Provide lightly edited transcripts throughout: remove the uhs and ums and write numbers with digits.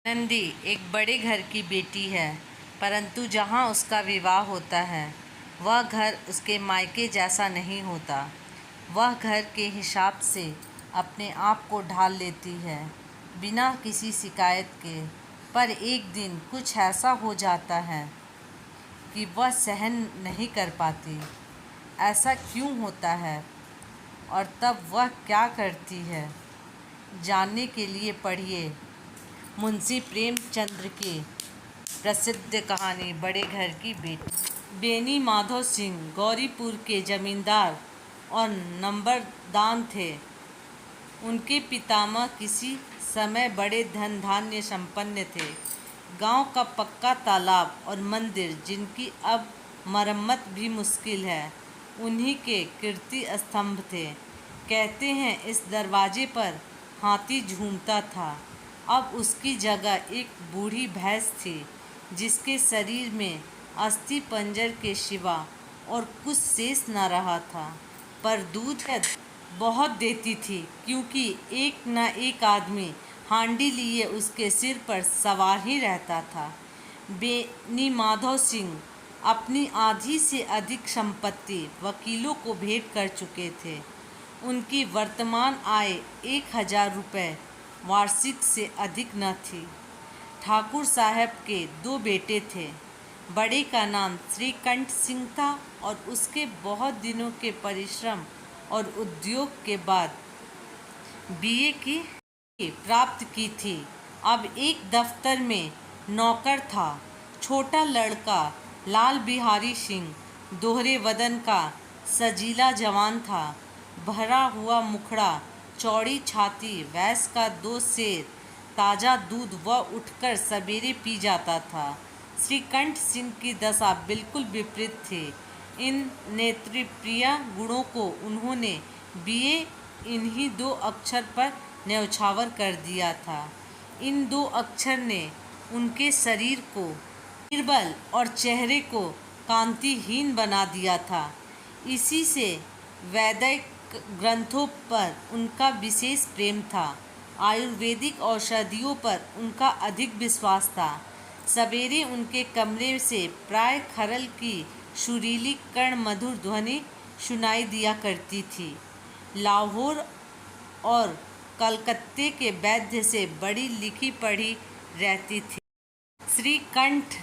नंदी एक बड़े घर की बेटी है, परंतु जहाँ उसका विवाह होता है वह घर उसके मायके जैसा नहीं होता। वह घर के हिसाब से अपने आप को ढाल लेती है बिना किसी शिकायत के। पर एक दिन कुछ ऐसा हो जाता है कि वह सहन नहीं कर पाती। ऐसा क्यों होता है और तब वह क्या करती है, जानने के लिए पढ़िए मुंशी प्रेमचंद्र की प्रसिद्ध कहानी बड़े घर की बेटी। बेनी माधव सिंह गौरीपुर के जमींदार और नंबरदार थे। उनके पितामह किसी समय बड़े धन धान्य संपन्न थे। गांव का पक्का तालाब और मंदिर, जिनकी अब मरम्मत भी मुश्किल है, उन्हीं के कीर्ति स्तंभ थे। कहते हैं इस दरवाजे पर हाथी झूमता था। अब उसकी जगह एक बूढ़ी भैंस थी, जिसके शरीर में अस्थि पंजर के सिवा और कुछ शेष न रहा था। पर दूध बहुत देती थी, क्योंकि एक न एक आदमी हांडी लिए उसके सिर पर सवार ही रहता था। बेनी माधव सिंह अपनी आधी से अधिक संपत्ति वकीलों को भेंट कर चुके थे। उनकी वर्तमान आय 1000 रुपये वार्षिक से अधिक न थी। ठाकुर साहब के 2 बेटे थे। बड़े का नाम श्रीकंठ सिंह था और उसके बहुत दिनों के परिश्रम और उद्योग के बाद बीए की प्राप्त की थी। अब एक दफ्तर में नौकर था। छोटा लड़का लाल बिहारी सिंह दोहरे वदन का सजीला जवान था। भरा हुआ मुखड़ा, चौड़ी छाती, भैंस का 2 सेर ताज़ा दूध वह उठकर सवेरे पी जाता था। श्रीकंठ सिंह की दशा बिल्कुल विपरीत थी। इन नेत्रप्रिय गुणों को उन्होंने बीए इन्हीं 2 अक्षर पर न्यौछावर कर दिया था। इन 2 अक्षर ने उनके शरीर को निर्बल और चेहरे को कांतिहीन बना दिया था। इसी से वैदिक ग्रंथों पर उनका विशेष प्रेम था। आयुर्वेदिक औषधियों पर उनका अधिक विश्वास था। सवेरे उनके कमरे से प्राय खरल की सुरीली कर्ण मधुर ध्वनि सुनाई दिया करती थी। लाहौर और कलकत्ते के वैद्य से बड़ी लिखी पढ़ी रहती थी। श्रीकंठ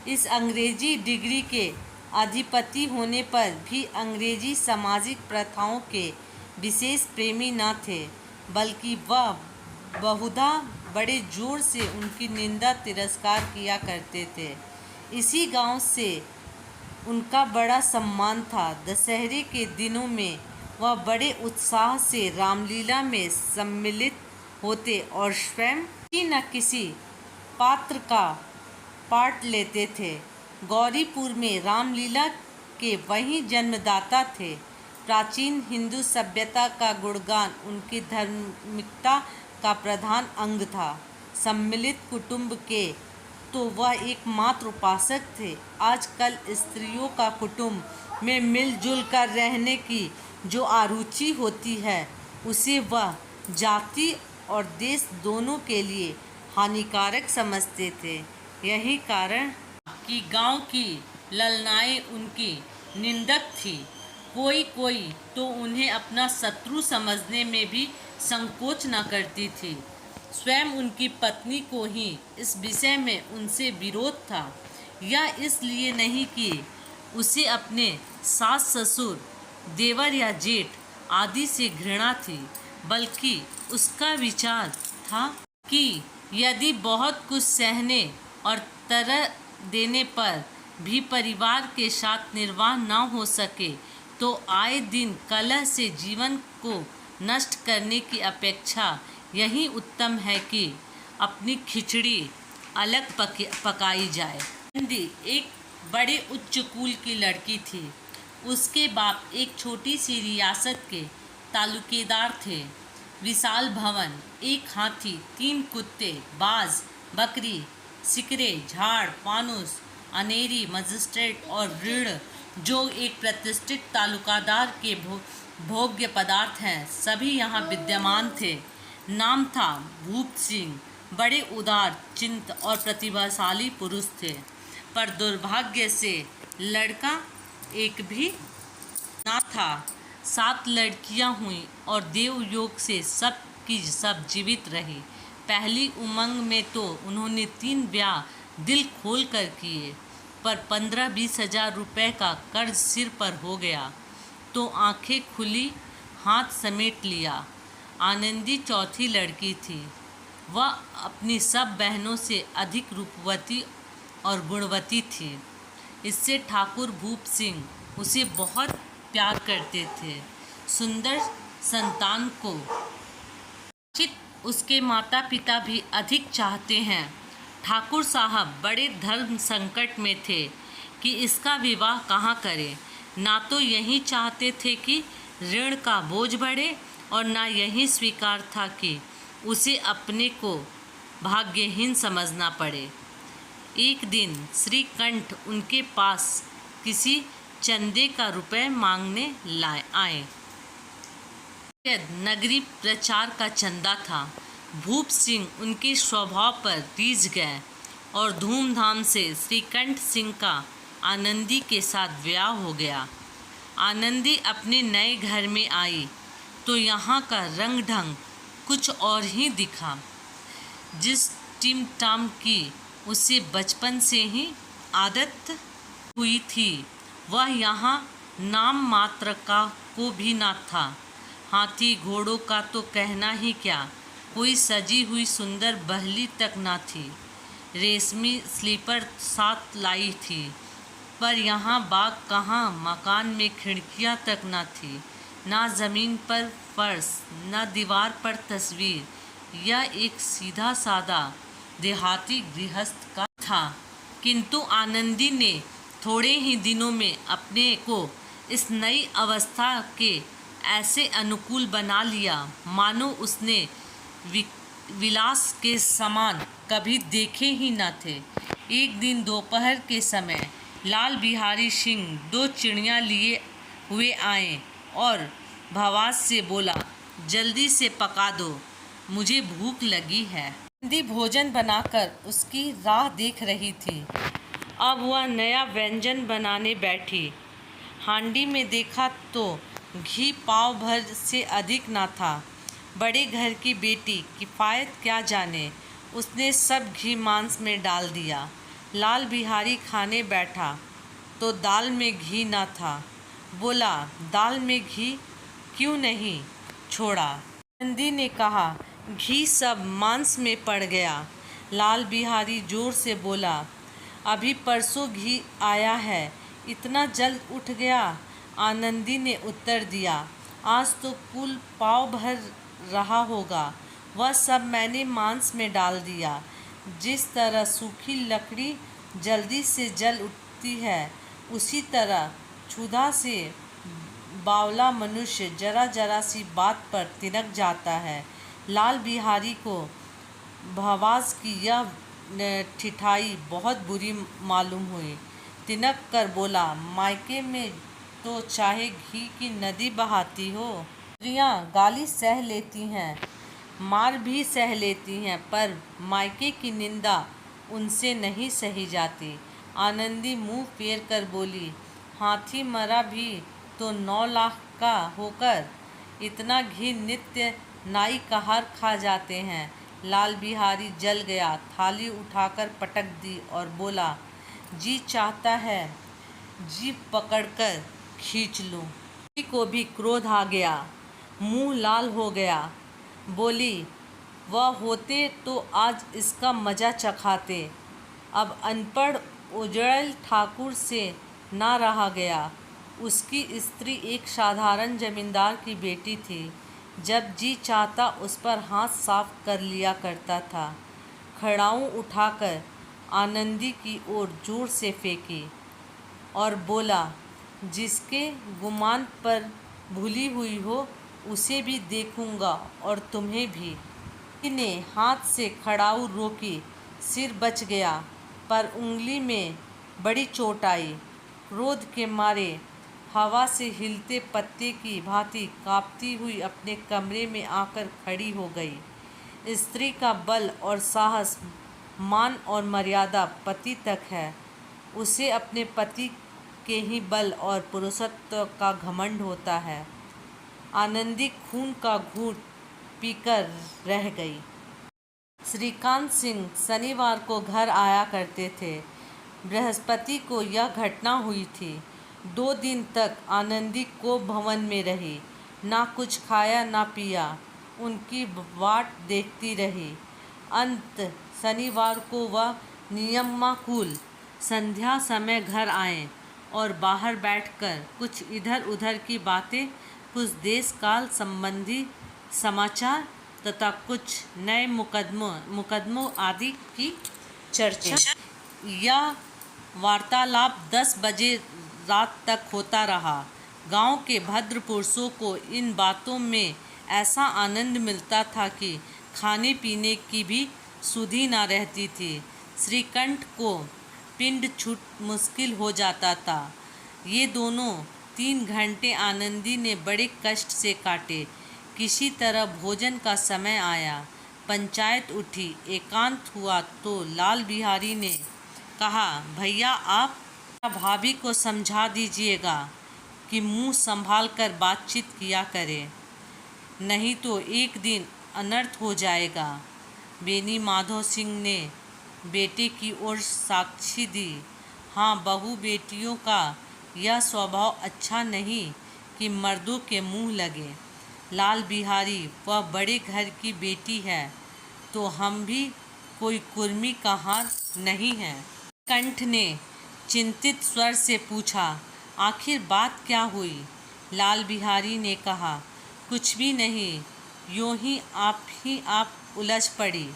इस अंग्रेजी डिग्री के अधिपति होने पर भी अंग्रेजी सामाजिक प्रथाओं के विशेष प्रेमी न थे, बल्कि वह बहुधा बड़े जोर से उनकी निंदा तिरस्कार किया करते थे। इसी गांव से उनका बड़ा सम्मान था। दशहरे के दिनों में वह बड़े उत्साह से रामलीला में सम्मिलित होते और स्वयं किसी न किसी पात्र का पाठ लेते थे। गौरीपुर में रामलीला के वही जन्मदाता थे। प्राचीन हिंदू सभ्यता का गुणगान उनकी धार्मिकता का प्रधान अंग था। सम्मिलित कुटुंब के तो वह एकमात्र उपासक थे। आजकल स्त्रियों का कुटुंब में मिलजुल कर रहने की जो आरुचि होती है, उसे वह जाति और देश दोनों के लिए हानिकारक समझते थे। यही कारण कि गांव की ललनाएं उनकी निंदक थी। कोई कोई तो उन्हें अपना शत्रु समझने में भी संकोच न करती थी। स्वयं उनकी पत्नी को ही इस विषय में उनसे विरोध था। यह इसलिए नहीं कि उसे अपने सास ससुर, देवर या जेठ आदि से घृणा थी, बल्कि उसका विचार था कि यदि बहुत कुछ सहने और तरह देने पर भी परिवार के साथ निर्वाह न हो सके, तो आए दिन कलह से जीवन को नष्ट करने की अपेक्षा यही उत्तम है कि अपनी खिचड़ी अलग पकाई जाए। नंदी एक बड़े उच्च कुल की लड़की थी। उसके बाप एक छोटी सी रियासत के तालुकेदार थे। विशाल भवन, एक हाथी, 3 कुत्ते, बाज, बकरी, सिकरे, झाड़, फानूस, अनेरी, मजिस्ट्रेट और ऋण, जो एक प्रतिष्ठित तालुकादार के भोग्य पदार्थ हैं, सभी यहाँ विद्यमान थे। नाम था भूप सिंह। बड़े उदार चिंत और प्रतिभाशाली पुरुष थे, पर दुर्भाग्य से लड़का एक भी ना था। 7 लड़कियां हुईं और देवयोग से सब की सब जीवित रही। पहली उमंग में तो उन्होंने 3 ब्याह दिल खोल कर किए, पर 15-20 हजार रुपये का कर्ज सिर पर हो गया तो आंखें खुली, हाथ समेट लिया। आनंदी चौथी लड़की थी। वह अपनी सब बहनों से अधिक रूपवती और गुणवती थी। इससे ठाकुर भूप सिंह उसे बहुत प्यार करते थे। सुंदर संतान को चित उसके माता पिता भी अधिक चाहते हैं। ठाकुर साहब बड़े धर्म संकट में थे कि इसका विवाह कहाँ करें। ना तो यही चाहते थे कि ऋण का बोझ बढ़े और ना यही स्वीकार था कि उसे अपने को भाग्यहीन समझना पड़े। एक दिन श्रीकंठ उनके पास किसी चंदे का रुपए मांगने आए। नगरी प्रचार का चंदा था। भूप सिंह उनके स्वभाव पर रीझ गए और धूमधाम से श्रीकंठ सिंह का आनंदी के साथ ब्याह हो गया। आनंदी अपने नए घर में आई तो यहाँ का रंग ढंग कुछ और ही दिखा। जिस टिम टाम की उसे बचपन से ही आदत हुई थी, वह यहाँ नाम मात्र का को भी ना था। हाथी घोड़ों का तो कहना ही क्या, कोई सजी हुई सुंदर बहली तक ना थी। रेशमी स्लीपर साथ लाई थी, पर यहाँ बाग कहाँ, मकान में खिड़कियाँ तक ना थी, ना ज़मीन पर फर्श, ना दीवार पर तस्वीर। यह एक सीधा सादा देहाती गृहस्थ का था। किंतु आनंदी ने थोड़े ही दिनों में अपने को इस नई अवस्था के ऐसे अनुकूल बना लिया मानो उसने विलास के समान कभी देखे ही न थे। एक दिन दोपहर के समय लाल बिहारी सिंह 2 चिड़ियाँ लिए हुए आए और भवास से बोला, जल्दी से पका दो, मुझे भूख लगी है। आनंदी भोजन बनाकर उसकी राह देख रही थी। अब वह नया व्यंजन बनाने बैठी। हांडी में देखा तो घी पाव भर से अधिक ना था। बड़े घर की बेटी किफ़ायत क्या जाने, उसने सब घी मांस में डाल दिया। लाल बिहारी खाने बैठा तो दाल में घी ना था। बोला, दाल में घी क्यों नहीं छोड़ा? आनंदी ने कहा, घी सब मांस में पड़ गया। लाल बिहारी जोर से बोला, अभी परसों घी आया है, इतना जल्द उठ गया? आनंदी ने उत्तर दिया, आज तो कुल पाव भर रहा होगा, वह सब मैंने मांस में डाल दिया। जिस तरह सूखी लकड़ी जल्दी से जल उठती है, उसी तरह क्षुधा से बावला मनुष्य जरा जरा सी बात पर तिनक जाता है। लाल बिहारी को भवास की यह ठिठाई बहुत बुरी मालूम हुई। तिनक कर बोला, मायके में तो चाहे घी की नदी बहाती हो। स्त्रियाँ गाली सह लेती हैं, मार भी सह लेती हैं, पर मायके की निंदा उनसे नहीं सही जाती। आनंदी मुंह फेर कर बोली, हाथी मरा भी तो 9 लाख का होकर इतना घी नित्य नाई कहार खा जाते हैं। लाल बिहारी जल गया, थाली उठाकर पटक दी और बोला, जी चाहता है जीभ पकड़कर खींच लूं। किसी को भी क्रोध आ गया, मुंह लाल हो गया। बोली, वह होते तो आज इसका मज़ा चखाते। अब अनपढ़ उजड़ल ठाकुर से ना रहा गया। उसकी स्त्री एक साधारण जमींदार की बेटी थी। जब जी चाहता उस पर हाथ साफ कर लिया करता था। खड़ाऊँ उठाकर आनंदी की ओर जोर से फेंकी और बोला, जिसके गुमान पर भूली हुई हो उसे भी देखूंगा और तुम्हें भी। ने हाथ से खड़ाऊ रोकी, सिर बच गया, पर उंगली में बड़ी चोट आई। क्रोध के मारे हवा से हिलते पत्ते की भांति कांपती हुई अपने कमरे में आकर खड़ी हो गई। स्त्री का बल और साहस, मान और मर्यादा पति तक है। उसे अपने पति के ही बल और पुरुषत्व का घमंड होता है। आनंदी खून का घूंट पीकर रह गई। श्रीकांत सिंह शनिवार को घर आया करते थे। बृहस्पति को यह घटना हुई थी। 2 दिन तक आनंदी को भवन में रही, ना कुछ खाया ना पिया, उनकी वाट देखती रही। अंत शनिवार को वह नियमानुकूल संध्या समय घर आए और बाहर बैठकर कुछ इधर उधर की बातें, कुछ देश काल संबंधी समाचार तथा कुछ नए मुकदमों आदि की चर्चा। यह वार्तालाप 10 बजे रात तक होता रहा। गांव के भद्र पुरुषों को इन बातों में ऐसा आनंद मिलता था कि खाने पीने की भी सुधि न रहती थी। श्रीकंठ को पिंड छूट मुश्किल हो जाता था। ये दोनों 3 घंटे आनंदी ने बड़े कष्ट से काटे। किसी तरह भोजन का समय आया, पंचायत उठी, एकांत हुआ तो लाल बिहारी ने कहा, भैया आप भाभी को समझा दीजिएगा कि मुंह संभाल कर बातचीत किया करे, नहीं तो एक दिन अनर्थ हो जाएगा। बेनी माधव सिंह ने बेटे की ओर साक्षी दी। हाँ, बहू बेटियों का यह स्वभाव अच्छा नहीं कि मर्दों के मुंह लगे। लाल बिहारी वह बड़े घर की बेटी है, तो हम भी कोई कुर्मी का हार नहीं है। कंठ ने चिंतित स्वर से पूछा, आखिर बात क्या हुई? लाल बिहारी ने कहा, कुछ भी नहीं, यूँ ही आप उलझ पड़ी।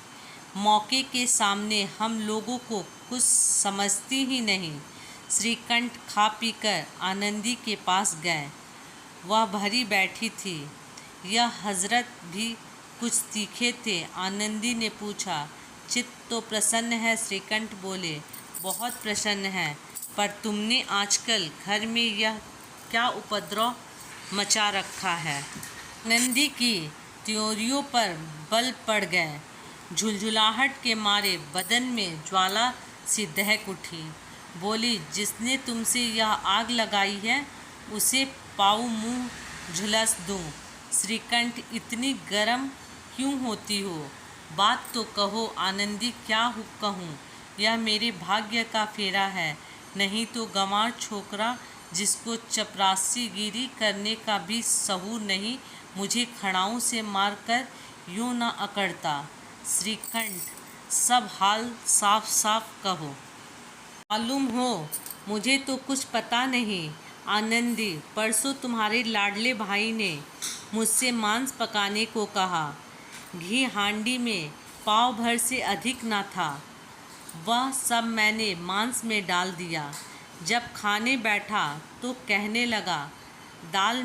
मौके के सामने हम लोगों को कुछ समझती ही नहीं। श्रीकंठ खा पीकर आनंदी के पास गए। वह भरी बैठी थी। यह हजरत भी कुछ तीखे थे। आनंदी ने पूछा, चित्त तो प्रसन्न है? श्रीकंठ बोले, बहुत प्रसन्न है, पर तुमने आजकल घर में यह क्या उपद्रव मचा रखा है? आनंदी की त्योरियों पर बल पड़ गए। झुलझुलाहट के मारे बदन में ज्वाला सी दहक उठी। बोली, जिसने तुमसे यह आग लगाई है उसे पाँव मुँह झुलस दूँ। श्रीकंठ, इतनी गर्म क्यों होती हो? बात तो कहो। आनंदी, क्या कहूँ? यह मेरे भाग्य का फेरा है, नहीं तो गंवार छोकरा जिसको चपरासीगिरी करने का भी सहूर नहीं, मुझे खड़ाऊ से मारकर यूँ न अकड़ता। श्रीकंठ, सब हाल साफ साफ कहो। मालूम हो, मुझे तो कुछ पता नहीं। आनंदी, परसों तुम्हारे लाडले भाई ने मुझसे मांस पकाने को कहा। घी हांडी में पाव भर से अधिक न था। वह सब मैंने मांस में डाल दिया। जब खाने बैठा तो कहने लगा, दाल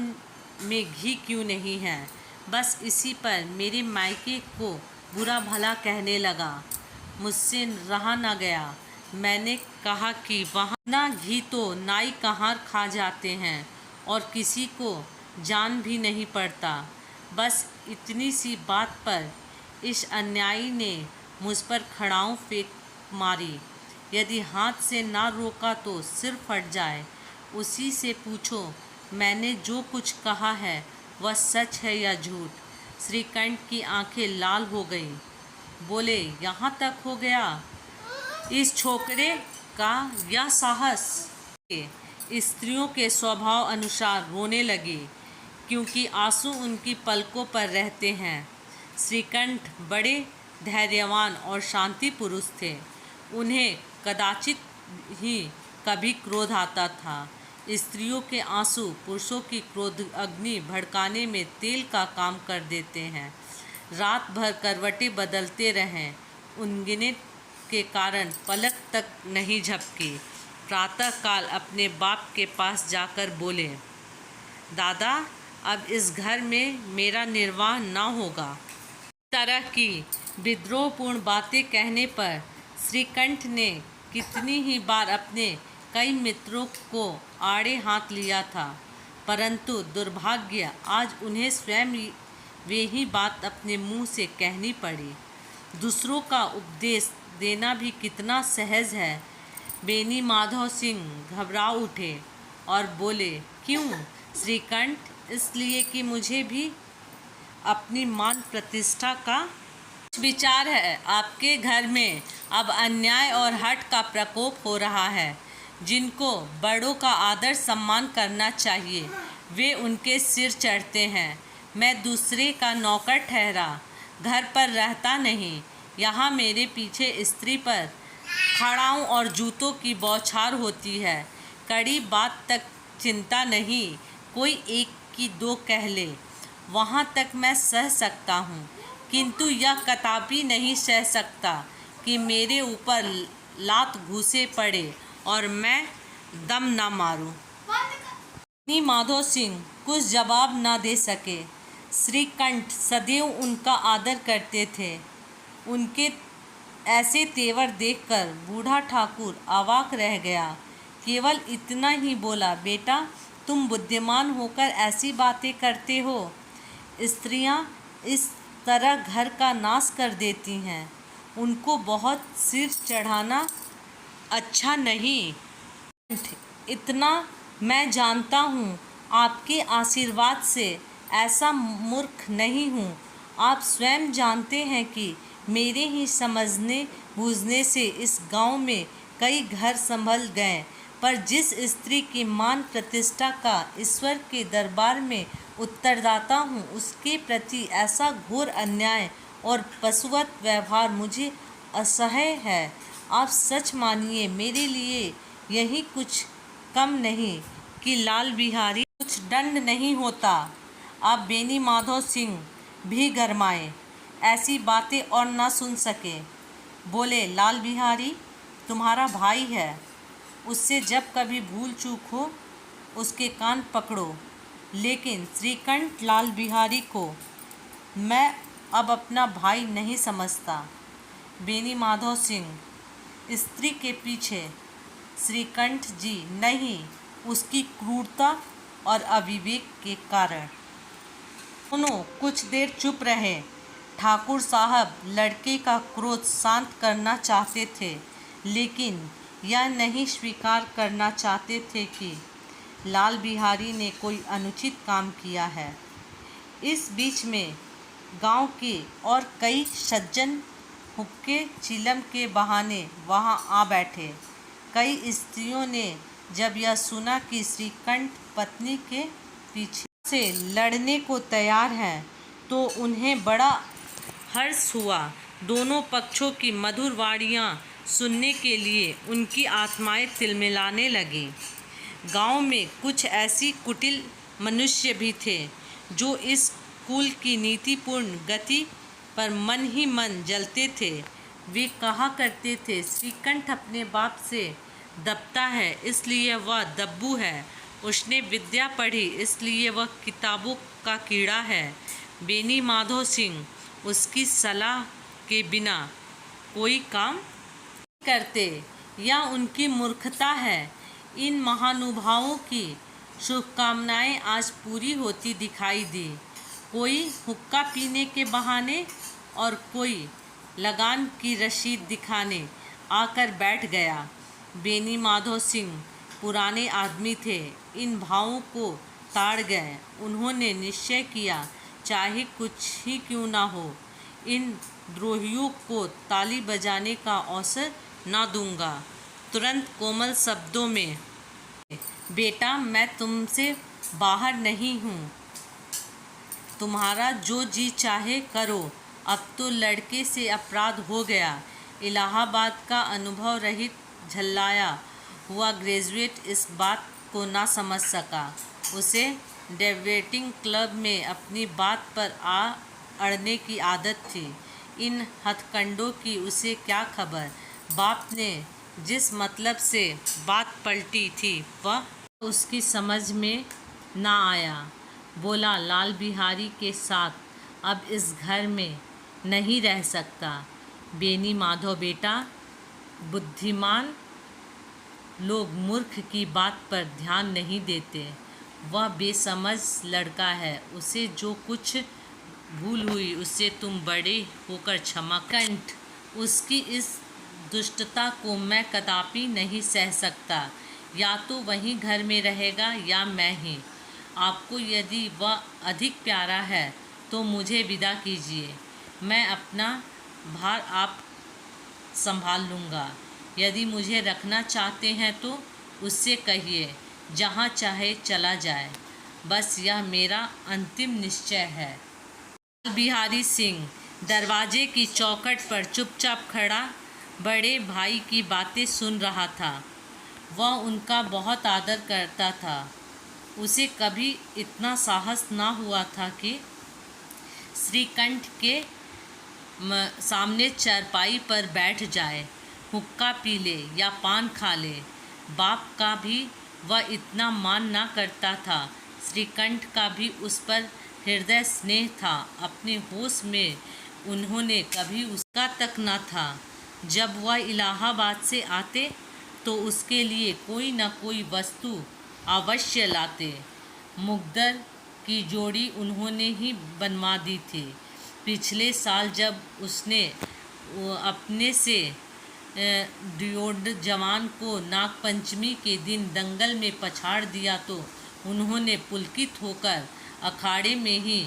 में घी क्यों नहीं है? बस इसी पर मेरे मायके को बुरा भला कहने लगा। मुझसे रहा न गया। मैंने कहा कि वहाँ ना घी तो नाई कहाँ खा जाते हैं और किसी को जान भी नहीं पड़ता। बस इतनी सी बात पर इस अन्यायी ने मुझ पर खड़ाऊ फेंक मारी। यदि हाथ से ना रोका तो सिर फट जाए। उसी से पूछो, मैंने जो कुछ कहा है वह सच है या झूठ? श्रीकंठ की आंखें लाल हो गईं। बोले, यहाँ तक हो गया? इस छोकरे का यह साहस! स्त्रियों के स्वभाव अनुसार रोने लगी, क्योंकि आंसू उनकी पलकों पर रहते हैं। श्रीकंठ बड़े धैर्यवान और शांति पुरुष थे। उन्हें कदाचित ही कभी क्रोध आता था। स्त्रियों के आंसू पुरुषों की क्रोध अग्नि भड़काने में तेल का काम कर देते हैं। रात भर करवटें बदलते रहें, उनगिने के कारण पलक तक नहीं झपकी। प्रातःकाल अपने बाप के पास जाकर बोले, दादा, अब इस घर में मेरा निर्वाह न होगा। तरह की विद्रोहपूर्ण बातें कहने पर श्रीकंठ ने कितनी ही बार अपने कई मित्रों को आड़े हाथ लिया था, परंतु दुर्भाग्य आज उन्हें स्वयं वे ही बात अपने मुंह से कहनी पड़ी। दूसरों का उपदेश देना भी कितना सहज है। बेनी माधव सिंह घबरा उठे और बोले, क्यों श्रीकंठ? इसलिए कि मुझे भी अपनी मान प्रतिष्ठा का विचार है। आपके घर में अब अन्याय और हठ का प्रकोप हो रहा है। जिनको बड़ों का आदर सम्मान करना चाहिए वे उनके सिर चढ़ते हैं। मैं दूसरे का नौकर ठहरा घर पर रहता नहीं। यहाँ मेरे पीछे स्त्री पर खड़ाऊँ और जूतों की बौछार होती है। कड़ी बात तक चिंता नहीं, कोई एक की दो कह ले, वहाँ तक मैं सह सकता हूँ, किंतु यह कदापि नहीं सह सकता कि मेरे ऊपर लात घूसे पड़े और मैं दम ना मारूं। बेनी माधव सिंह कुछ जवाब न दे सके। श्रीकंठ सदैव उनका आदर करते थे। उनके ऐसे तेवर देखकर बूढ़ा ठाकुर अवाक रह गया। केवल इतना ही बोला, बेटा तुम बुद्धिमान होकर ऐसी बातें करते हो। स्त्रियां इस तरह घर का नाश कर देती हैं। उनको बहुत सिर चढ़ाना अच्छा नहीं। इतना मैं जानता हूँ, आपके आशीर्वाद से ऐसा मूर्ख नहीं हूँ। आप स्वयं जानते हैं कि मेरे ही समझने बूझने से इस गांव में कई घर संभल गए, पर जिस स्त्री की मान प्रतिष्ठा का ईश्वर के दरबार में उत्तरदाता हूँ, उसके प्रति ऐसा घोर अन्याय और पशुवत व्यवहार मुझे असह्य है। आप सच मानिए, मेरे लिए यही कुछ कम नहीं कि लाल बिहारी कुछ दंड नहीं होता। आप बेनी माधव सिंह भी गरमाए, ऐसी बातें और न सुन सके। बोले, लाल बिहारी तुम्हारा भाई है, उससे जब कभी भूल चूक हो उसके कान पकड़ो। लेकिन श्रीकंठ लाल बिहारी को मैं अब अपना भाई नहीं समझता। बेनी माधव सिंह स्त्री के पीछे श्रीकंठ जी नहीं, उसकी क्रूरता और अविवेक के कारण। दोनों कुछ देर चुप रहे। ठाकुर साहब लड़के का क्रोध शांत करना चाहते थे, लेकिन यह नहीं स्वीकार करना चाहते थे कि लाल बिहारी ने कोई अनुचित काम किया है। इस बीच में गांव के और कई सज्जन हुक्के चिलम के बहाने वहां आ बैठे। कई स्त्रियों ने जब यह सुना कि श्रीकंठ पत्नी के पीछे से लड़ने को तैयार हैं, तो उन्हें बड़ा हर्ष हुआ। दोनों पक्षों की मधुर वाणियाँ सुनने के लिए उनकी आत्माएं तिलमिलाने लगीं। गांव में कुछ ऐसी कुटिल मनुष्य भी थे जो इस कुल की नीतिपूर्ण गति पर मन ही मन जलते थे। वे कहा करते थे, श्रीकंठ अपने बाप से दबता है इसलिए वह दब्बू है, उसने विद्या पढ़ी इसलिए वह किताबों का कीड़ा है। बेनी माधव सिंह उसकी सलाह के बिना कोई काम करते, यह उनकी मूर्खता है। इन महानुभावों की शुभकामनाएं आज पूरी होती दिखाई दी। कोई हुक्का पीने के बहाने और कोई लगान की रसीद दिखाने आकर बैठ गया। बेनी माधव सिंह पुराने आदमी थे, इन भावों को ताड़ गए। उन्होंने निश्चय किया, चाहे कुछ ही क्यों ना हो, इन द्रोहियों को ताली बजाने का अवसर ना दूंगा। तुरंत कोमल शब्दों में, बेटा मैं तुमसे बाहर नहीं हूँ, तुम्हारा जो जी चाहे करो। अब तो लड़के से अपराध हो गया। इलाहाबाद का अनुभव रहित झल्लाया हुआ ग्रेजुएट इस बात को ना समझ सका। उसे डेबेटिंग क्लब में अपनी बात पर आ अड़ने की आदत थी। इन हथकंडों की उसे क्या खबर। बाप ने जिस मतलब से बात पलटी थी वह उसकी समझ में ना आया। बोला, लाल बिहारी के साथ अब इस घर में नहीं रह सकता। बेनी माधव बेटा, बुद्धिमान लोग मूर्ख की बात पर ध्यान नहीं देते। वह बेसमझ लड़का है, उसे जो कुछ भूल हुई, उससे तुम बड़े होकर क्षमा कंठ, उसकी इस दुष्टता को मैं कदापि नहीं सह सकता। या तो वहीं घर में रहेगा या मैं ही। आपको यदि वह अधिक प्यारा है तो मुझे विदा कीजिए। मैं अपना भार आप संभाल लूँगा। यदि मुझे रखना चाहते हैं तो उससे कहिए जहाँ चाहे चला जाए। बस यह मेरा अंतिम निश्चय है। बिहारी सिंह दरवाजे की चौखट पर चुपचाप खड़ा बड़े भाई की बातें सुन रहा था। वह उनका बहुत आदर करता था। उसे कभी इतना साहस ना हुआ था कि श्रीकंठ के सामने चारपाई पर बैठ जाए, हुक्का पी ले या पान खा ले। बाप का भी वह इतना मान ना करता था। श्रीकंठ का भी उस पर हृदय स्नेह था। अपने होश में उन्होंने कभी उसका तक न था। जब वह इलाहाबाद से आते तो उसके लिए कोई न कोई वस्तु अवश्य लाते। मुकद्दर की जोड़ी उन्होंने ही बनवा दी थी। पिछले साल जब उसने अपने से ड्योड जवान को नागपंचमी के दिन दंगल में पछाड़ दिया तो उन्होंने पुलकित होकर अखाड़े में ही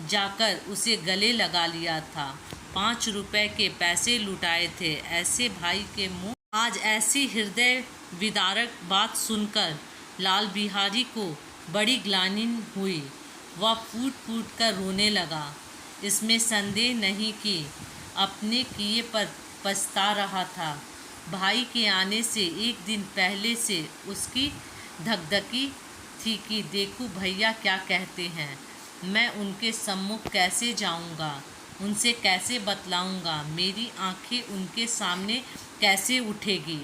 जाकर उसे गले लगा लिया था। 5 रुपए के पैसे लुटाए थे। ऐसे भाई के मुंह आज ऐसी हृदय विदारक बात सुनकर लाल बिहारी को बड़ी ग्लानि हुई। वह फूट फूट कर रोने लगा। इसमें संदेह नहीं कि अपने किए पर पछता रहा था। भाई के आने से एक दिन पहले से उसकी धकधकी थी कि देखूं भैया क्या कहते हैं। मैं उनके सम्मुख कैसे जाऊंगा, उनसे कैसे बतलाऊंगा, मेरी आंखें उनके सामने कैसे उठेगी।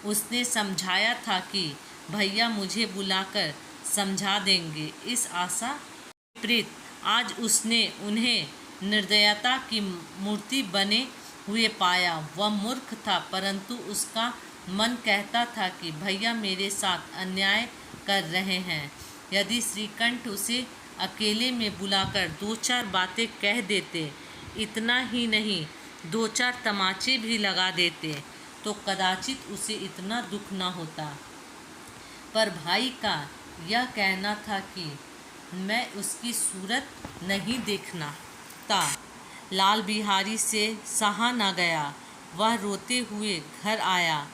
उसने समझाया था कि भैया मुझे बुलाकर समझा देंगे। इस आशा विपरीत आज उसने उन्हें निर्दयता की मूर्ति बने हुए पाया। वह मूर्ख था, परंतु उसका मन कहता था कि भैया मेरे साथ अन्याय कर रहे हैं। यदि श्रीकंठ उसे अकेले में बुलाकर 2-4 बातें कह देते, इतना ही नहीं 2-4 तमाचे भी लगा देते, तो कदाचित उसे इतना दुख न होता। पर भाई का यह कहना था कि मैं उसकी सूरत नहीं देखना ता। लाल बिहारी से सहा न गया। वह रोते हुए घर आया।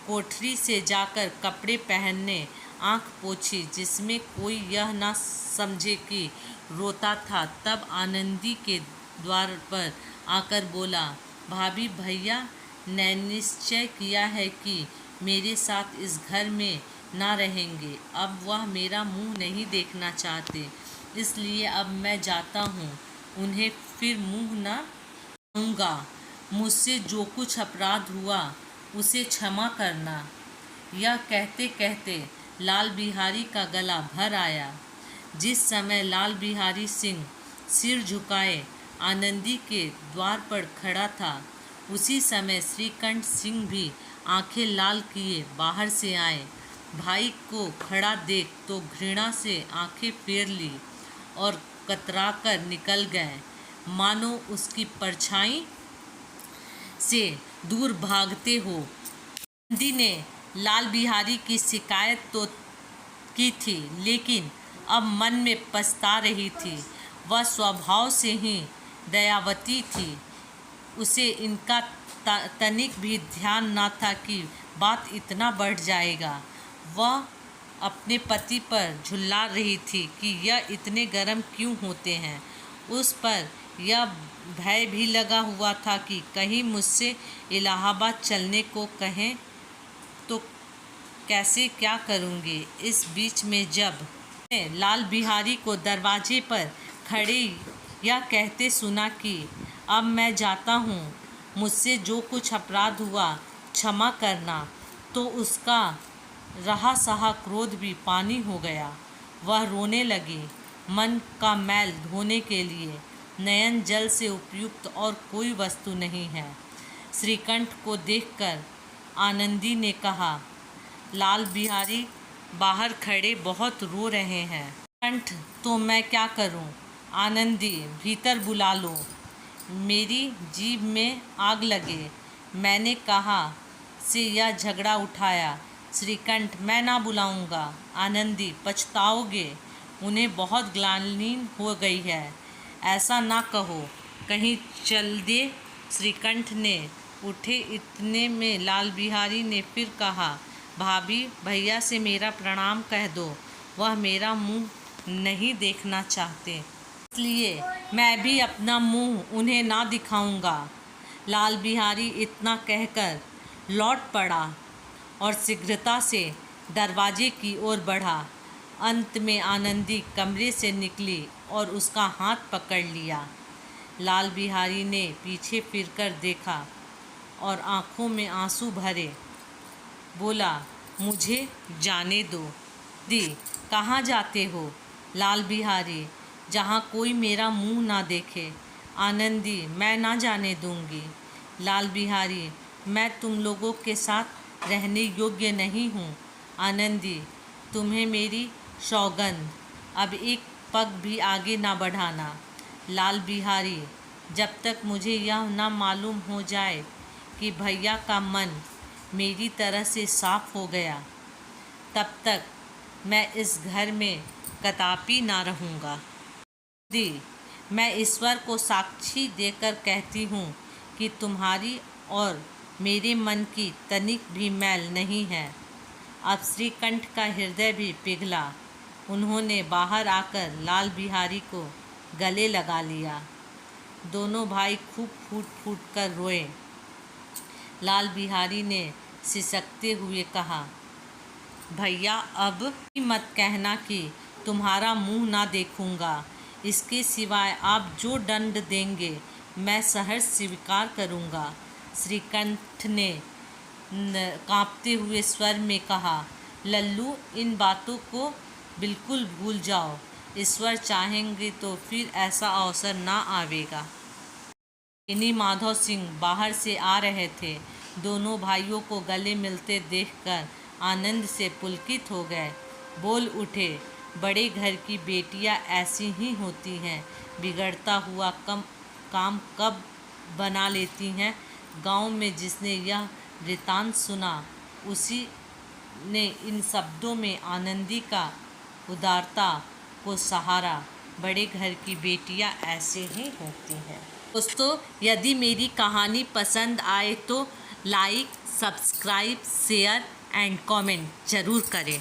कोठरी से जाकर कपड़े पहनने आंख पोंछी, जिसमें कोई यह न समझे कि रोता था। तब आनंदी के द्वार पर आकर बोला, भाभी भैया ने निश्चय किया है कि मेरे साथ इस घर में ना रहेंगे। अब वह मेरा मुंह नहीं देखना चाहते, इसलिए अब मैं जाता हूँ। उन्हें फिर मुंह न दूंगा। मुझसे जो कुछ अपराध हुआ उसे क्षमा करना। यह कहते कहते लाल बिहारी का गला भर आया। जिस समय लाल बिहारी सिंह सिर झुकाए आनंदी के द्वार पर खड़ा था, उसी समय श्रीकंठ सिंह भी आंखें लाल किए बाहर से आए। भाई को खड़ा देख तो घृणा से आंखें फेर ली और कतराकर निकल गए, मानो उसकी परछाई से दूर भागते हो। आनंदी ने लाल बिहारी की शिकायत तो की थी, लेकिन अब मन में पछता रही थी। वह स्वभाव से ही दयावती थी। उसे इनका तनिक भी ध्यान न था कि बात इतना बढ़ जाएगा। वह अपने पति पर झुल्ला रही थी कि यह इतने गर्म क्यों होते हैं। उस पर यह भय भी लगा हुआ था कि कहीं मुझसे इलाहाबाद चलने को कहें तो कैसे क्या करूँगी। इस बीच में जब लाल बिहारी को दरवाजे पर खड़े यह कहते सुना कि अब मैं जाता हूँ, मुझसे जो कुछ अपराध हुआ क्षमा करना, तो उसका रहा सहा क्रोध भी पानी हो गया। वह रोने लगी। मन का मैल धोने के लिए नयन जल से उपयुक्त और कोई वस्तु नहीं है। श्रीकंठ को देखकर आनंदी ने कहा, लाल बिहारी बाहर खड़े बहुत रो रहे हैं। कंठ, तो मैं क्या करूं? आनंदी भीतर बुला लो, मेरी जीभ में आग लगे। मैंने कहा से यह झगड़ा उठाया। श्रीकंठ, मैं ना बुलाऊंगा। आनंदी, पछताओगे, उन्हें बहुत ग्लानि हो गई है। ऐसा ना कहो, कहीं चल दे। श्रीकंठ ने उठे। इतने में लाल बिहारी ने फिर कहा, भाभी, भैया से मेरा प्रणाम कह दो, वह मेरा मुंह नहीं देखना चाहते, इसलिए मैं भी अपना मुंह उन्हें ना दिखाऊंगा। लाल बिहारी इतना कहकर लौट पड़ा और शीघ्रता से दरवाजे की ओर बढ़ा। अंत में आनंदी कमरे से निकली और उसका हाथ पकड़ लिया। लाल बिहारी ने पीछे फिरकर देखा और आंखों में आंसू भरे बोला, मुझे जाने दो। दी, कहाँ जाते हो? लाल बिहारी, जहाँ कोई मेरा मुंह ना देखे। आनंदी, मैं ना जाने दूंगी। लाल बिहारी, मैं तुम लोगों के साथ रहने योग्य नहीं हूँ। आनंदी, तुम्हें मेरी सौगंध, अब एक पग भी आगे ना बढ़ाना। लाल बिहारी, जब तक मुझे यह ना मालूम हो जाए कि भैया का मन मेरी तरह से साफ हो गया, तब तक मैं इस घर में कदापि ना रहूँगा। दी, मैं ईश्वर को साक्षी देकर कहती हूँ कि तुम्हारी और मेरे मन की तनिक भी मैल नहीं है। अब श्रीकंठ का हृदय भी पिघला। उन्होंने बाहर आकर लाल बिहारी को गले लगा लिया। दोनों भाई खूब फूट फूट कर रोए। लाल बिहारी ने सिसकते हुए कहा, भैया, अब मत कहना कि तुम्हारा मुंह ना देखूंगा। इसके सिवाय आप जो दंड देंगे मैं सहर्ष स्वीकार करूंगा। श्रीकंठ ने कांपते हुए स्वर में कहा, लल्लू, इन बातों को बिल्कुल भूल जाओ। ईश्वर चाहेंगे तो फिर ऐसा अवसर ना आवेगा। इन्हीं माधव सिंह बाहर से आ रहे थे। दोनों भाइयों को गले मिलते देखकर आनंद से पुलकित हो गए। बोल उठे, बड़े घर की बेटियां ऐसी ही होती हैं, बिगड़ता हुआ काम कब बना लेती हैं। गांव में जिसने यह वृतांत सुना, उसी ने इन शब्दों में आनंदी का उदारता को सहारा। बड़े घर की बेटियां ऐसे ही होती हैं। दोस्तों, यदि मेरी कहानी पसंद आए तो like, subscribe, share and comment ज़रूर करें।